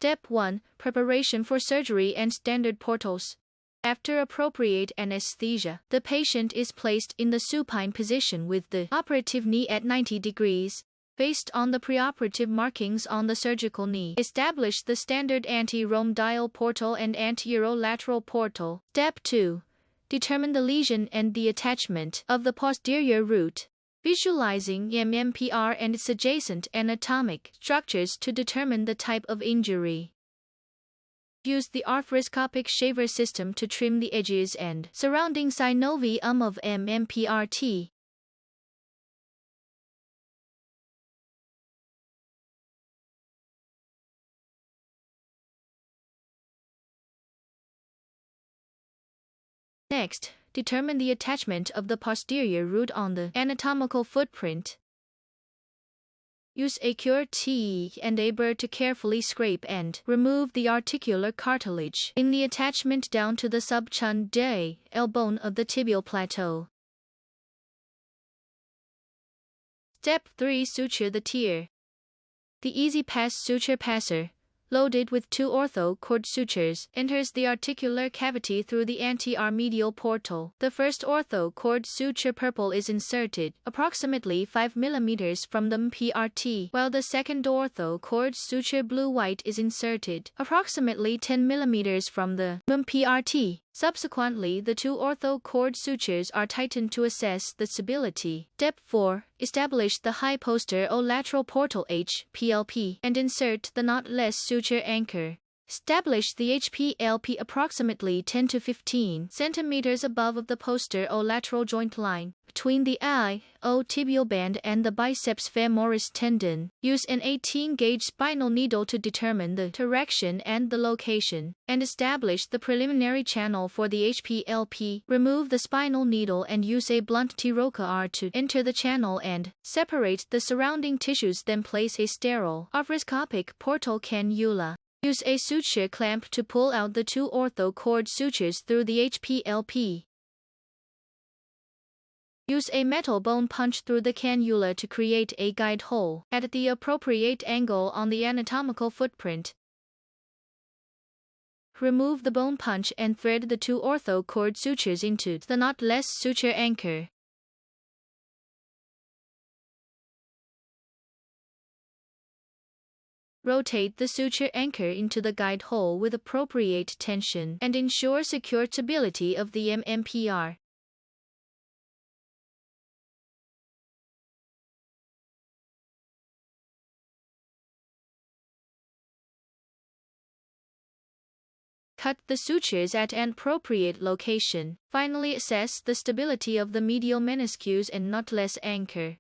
Step 1. Preparation for surgery and standard portals. After appropriate anesthesia, the patient is placed in the supine position with the operative knee at 90 degrees. Based on the preoperative markings on the surgical knee, establish the standard anteromedial portal and anterolateral portal. Step 2. Determine the lesion and the attachment of the posterior root. Visualizing MMPR and its adjacent anatomic structures to determine the type of injury. Use the arthroscopic shaver system to trim the edges and surrounding synovium of MMPRT. Next, determine the attachment of the posterior root on the anatomical footprint. Use a QWERTY and a burr to carefully scrape and remove the articular cartilage in the attachment down to the subchondral bone of the tibial plateau. Step 3. Suture the tear. The Easy Pass suture passer, loaded with 2 ortho-cord sutures, enters the articular cavity through the anteromedial portal. The first ortho-cord suture purple is inserted, approximately 5 mm from the MPRT, while the second ortho-cord suture blue-white is inserted, approximately 10 mm from the MPRT. Subsequently, the 2 ortho-cord sutures are tightened to assess the stability. Step 4. Establish the high posterolateral portal HPLP and insert the knotless suture anchor. Establish the HPLP approximately 10 to 15 cm above the posterolateral joint line, between the iliotibial band and the biceps femoris tendon. Use an 18-gauge spinal needle to determine the direction and the location, and establish the preliminary channel for the HPLP. Remove the spinal needle and use a blunt T-Roca to enter the channel and separate the surrounding tissues. Then place a sterile arthroscopic portal cannula. Use a suture clamp to pull out the 2 ortho-cord sutures through the HPLP. Use a metal bone punch through the cannula to create a guide hole at the appropriate angle on the anatomical footprint. Remove the bone punch and thread the 2 ortho-cord sutures into the knotless suture anchor. Rotate the suture anchor into the guide hole with appropriate tension and ensure secure stability of the MMPR. Cut the sutures at an appropriate location. Finally, assess the stability of the medial meniscus and knotless anchor.